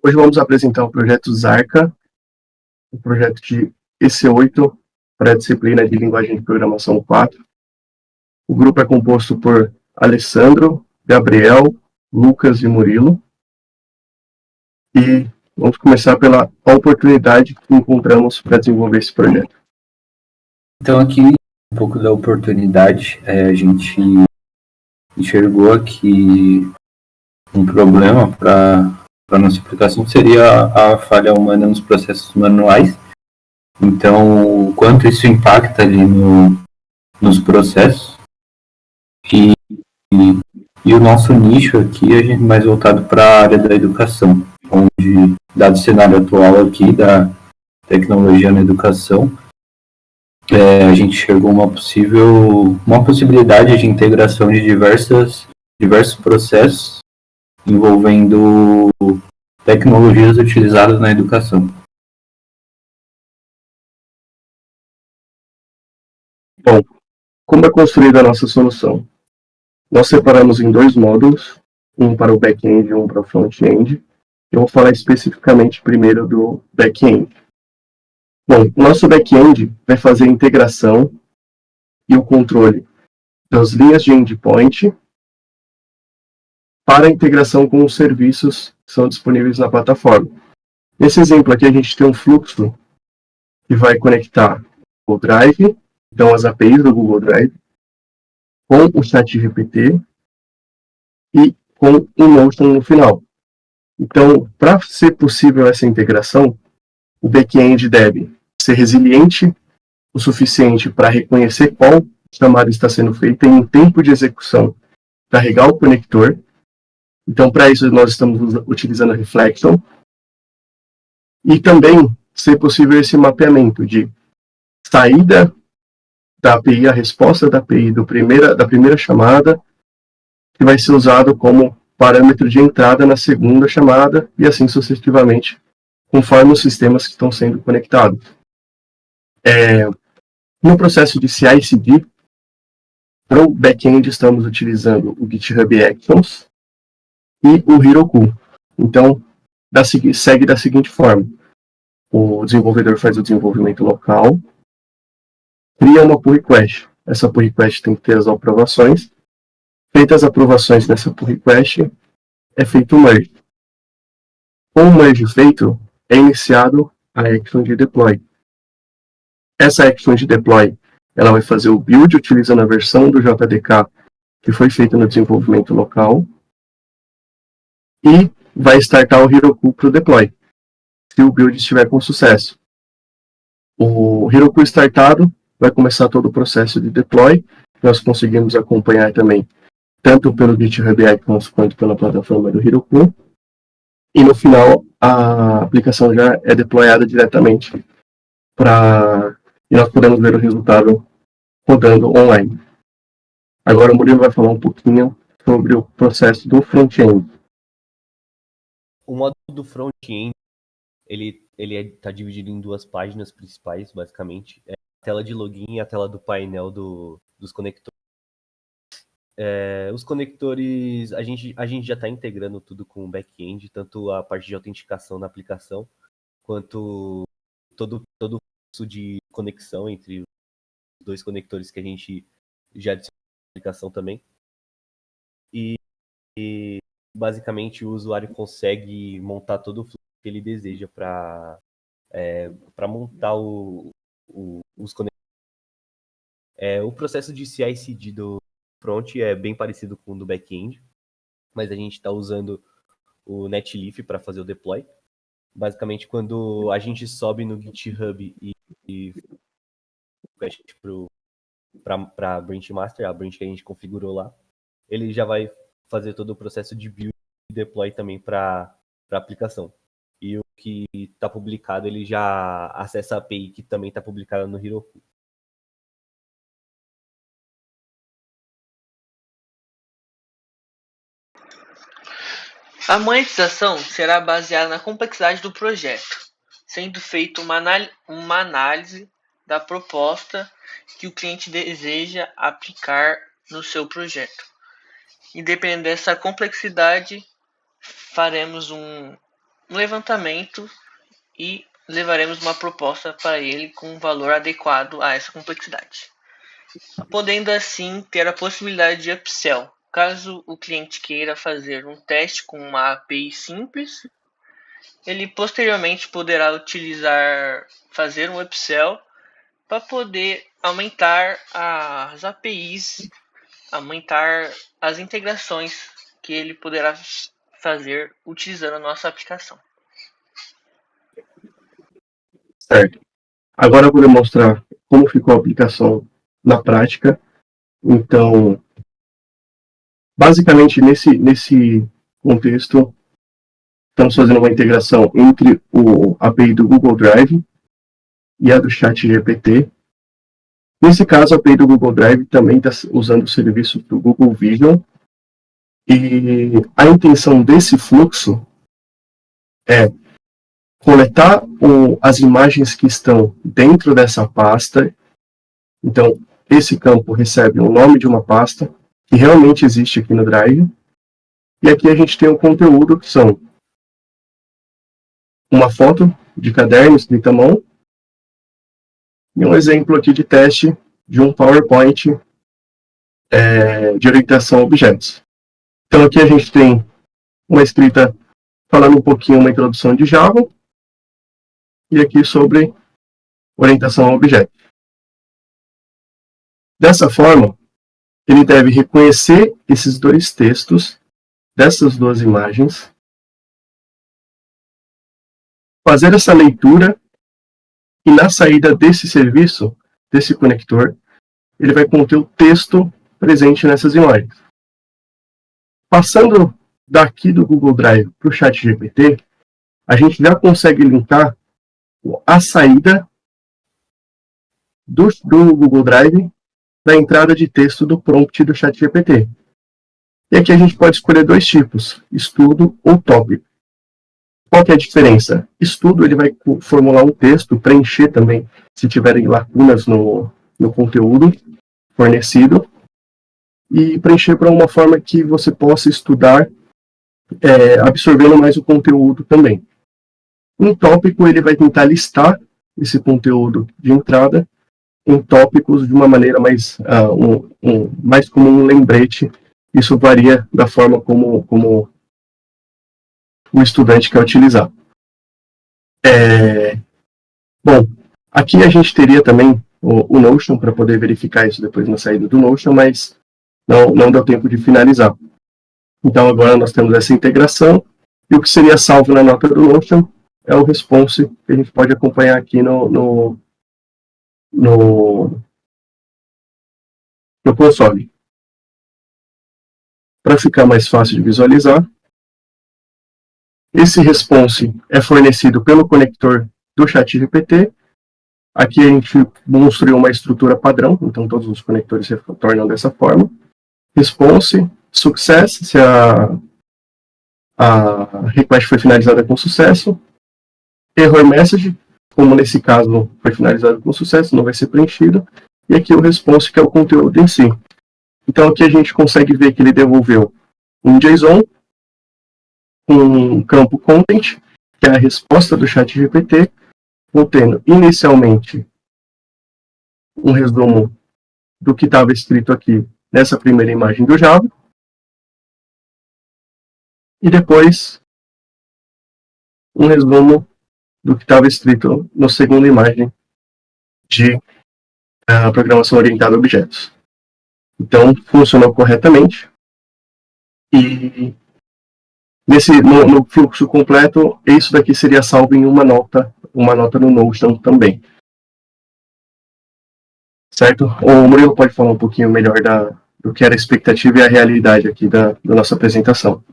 Hoje vamos apresentar o projeto Zarca, o projeto de EC8 para a disciplina de Linguagem de Programação 4. O grupo é composto por Alessandro, Gabriel, Lucas e Murilo. E vamos começar pela oportunidade que encontramos para desenvolver esse projeto. Então, aqui, um pouco da oportunidade, a gente enxergou que um problema para a nossa aplicação seria a falha humana nos processos manuais. Então, o quanto isso impacta ali nos processos. E o nosso nicho aqui é mais voltado para a área da educação, onde, dado o cenário atual aqui da tecnologia na educação, a gente chegou a uma possibilidade de integração de diversos processos envolvendo tecnologias utilizadas na educação. Bom, como é construída a nossa solução? Nós separamos em dois módulos, um para o back-end e um para o front-end. Eu vou falar especificamente primeiro do back-end. Bom, o nosso back-end vai fazer a integração e o controle das linhas de endpoint para a integração com os serviços que são disponíveis na plataforma. Nesse exemplo aqui, a gente tem um fluxo que vai conectar o Google Drive, então as APIs do Google Drive, com o ChatGPT e com o Notion no final. Então, para ser possível essa integração, o back-end deve ser resiliente o suficiente para reconhecer qual chamada está sendo feita em um tempo de execução, carregar o conector. Então, para isso, nós estamos utilizando a Reflection. E também ser possível esse mapeamento de saída da API, a resposta da API da primeira chamada, que vai ser usado como parâmetro de entrada na segunda chamada, e assim sucessivamente, conforme os sistemas que estão sendo conectados. No processo de CI/CD, para o back-end estamos utilizando o GitHub Actions e o Heroku. Então, segue da seguinte forma. O desenvolvedor faz o desenvolvimento local, cria uma pull request. Essa pull request tem que ter as aprovações. Feitas as aprovações nessa pull request, é feito o merge. Com o merge feito, é iniciado a action de deploy. Essa action de deploy, ela vai fazer o build utilizando a versão do JDK que foi feita no desenvolvimento local e vai startar o Heroku para o deploy, se o build estiver com sucesso. O Heroku startado vai começar todo o processo de deploy. Nós conseguimos acompanhar também tanto pelo GitHub Actions quanto pela plataforma do Heroku. E no final, a aplicação já é deployada diretamente e nós podemos ver o resultado rodando online. Agora o Murilo vai falar um pouquinho sobre o processo do front-end. O módulo do front-end, ele está dividido em duas páginas principais, basicamente. É a tela de login e a tela do painel dos conectores. Os conectores, a gente já está integrando tudo com o back-end, tanto a parte de autenticação na aplicação, quanto todo o fluxo de conexão entre os dois conectores que a gente já adicionou na aplicação também. E basicamente o usuário consegue montar todo o fluxo que ele deseja para montar os conectores. O processo de CI/CD do front é bem parecido com o do back-end, mas a gente está usando o Netleaf para fazer o deploy. Basicamente, quando a gente sobe no GitHub e para a branch master, a branch que a gente configurou lá, ele já vai fazer todo o processo de build e deploy também para a aplicação. E o que está publicado, ele já acessa a API que também está publicada no Heroku. A monetização será baseada na complexidade do projeto, sendo feita uma análise da proposta que o cliente deseja aplicar no seu projeto. E dependendo dessa complexidade, faremos um um levantamento e levaremos uma proposta para ele com um valor adequado a essa complexidade, podendo assim ter a possibilidade de upsell. Caso o cliente queira fazer um teste com uma API simples, ele posteriormente poderá fazer um upsell para poder aumentar as APIs, aumentar as integrações que ele poderá fazer utilizando a nossa aplicação. Certo. Agora eu vou demonstrar como ficou a aplicação na prática. Então, basicamente, nesse contexto, estamos fazendo uma integração entre a API do Google Drive e a do ChatGPT. Nesse caso, a API do Google Drive também está usando o serviço do Google Vision. E a intenção desse fluxo é coletar as imagens que estão dentro dessa pasta. Então, esse campo recebe o nome de uma pasta que realmente existe aqui no Drive. E aqui a gente tem o conteúdo que são uma foto de caderno escrita à mão e um exemplo aqui de teste de um PowerPoint de orientação a objetos. Então aqui a gente tem uma escrita falando um pouquinho, uma introdução de Java, e aqui sobre orientação a objetos. Dessa forma, ele deve reconhecer esses dois textos, dessas duas imagens, fazer essa leitura, e na saída desse serviço, desse conector, ele vai conter o texto presente nessas imagens. Passando daqui do Google Drive para o ChatGPT, a gente já consegue linkar a saída do Google Drive da entrada de texto do prompt do ChatGPT. E aqui a gente pode escolher dois tipos, estudo ou tópico. Qual que é a diferença? Estudo, ele vai formular um texto, preencher também, se tiverem lacunas no conteúdo fornecido, e preencher para uma forma que você possa estudar, absorvendo mais o conteúdo também. Um tópico, ele vai tentar listar esse conteúdo de entrada em tópicos de uma maneira mais, mais como um lembrete. Isso varia da forma como o estudante quer utilizar. Bom, aqui a gente teria também o Notion para poder verificar isso depois na saída do Notion, mas não deu tempo de finalizar. Então agora nós temos essa integração, e o que seria salvo na nota do Notion é o response que a gente pode acompanhar aqui no console. Para ficar mais fácil de visualizar, esse response é fornecido pelo conector do ChatGPT. Aqui a gente construiu uma estrutura padrão, então todos os conectores se tornam dessa forma. Response, success, se a request foi finalizada com sucesso. Error message, como nesse caso foi finalizado com sucesso, não vai ser preenchido. E aqui o response, que é o conteúdo em si. Então aqui a gente consegue ver que ele devolveu um JSON, um campo content, que é a resposta do ChatGPT, contendo inicialmente um resumo do que estava escrito aqui nessa primeira imagem do Java, e depois um resumo do que estava escrito na segunda imagem de programação orientada a objetos. Então, funcionou corretamente, e no fluxo completo, isso daqui seria salvo em uma nota no Notion também. Certo? O Murilo pode falar um pouquinho melhor do que era a expectativa e a realidade aqui da nossa apresentação.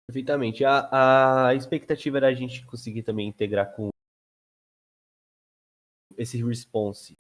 Perfeitamente. A expectativa era a gente conseguir também integrar com esse response.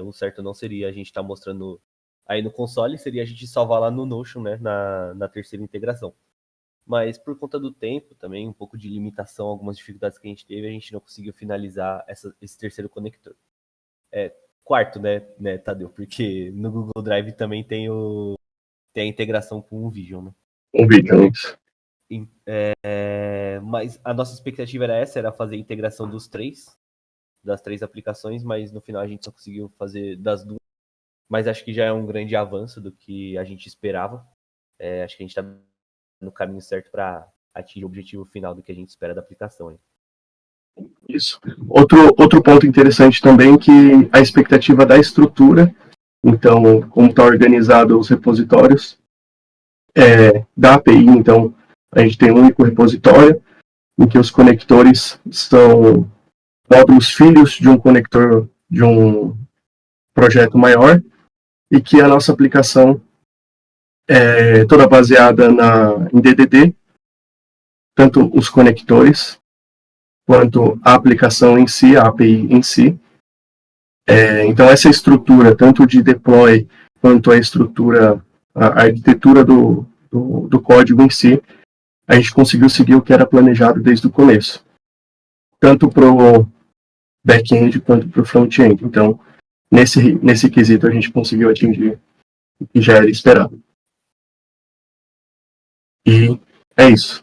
O certo não seria a gente estar mostrando aí no console, seria a gente salvar lá no Notion, né, na terceira integração. Mas por conta do tempo também, um pouco de limitação, algumas dificuldades que a gente teve, a gente não conseguiu finalizar esse terceiro conector. Quarto, né, Tadeu? Porque no Google Drive também tem a integração com o Vision, né? Um vídeo, isso. Mas a nossa expectativa era essa, era fazer a integração das três aplicações, mas no final a gente só conseguiu fazer das duas. Mas acho que já é um grande avanço do que a gente esperava. Acho que a gente está no caminho certo para atingir o objetivo final do que a gente espera da aplicação. Hein? Isso. Outro ponto interessante também que a expectativa da estrutura, então, como está organizado os repositórios da API, então, a gente tem um único repositório, em que os conectores são módulos filhos de um conector de um projeto maior, e que a nossa aplicação é toda baseada em DDD, tanto os conectores, quanto a aplicação em si, a API em si. Então, essa estrutura, tanto de deploy, quanto a estrutura, a arquitetura do código em si, a gente conseguiu seguir o que era planejado desde o começo. Tanto para o back-end, quanto para o front-end. Então, nesse quesito, a gente conseguiu atingir o que já era esperado. E é isso.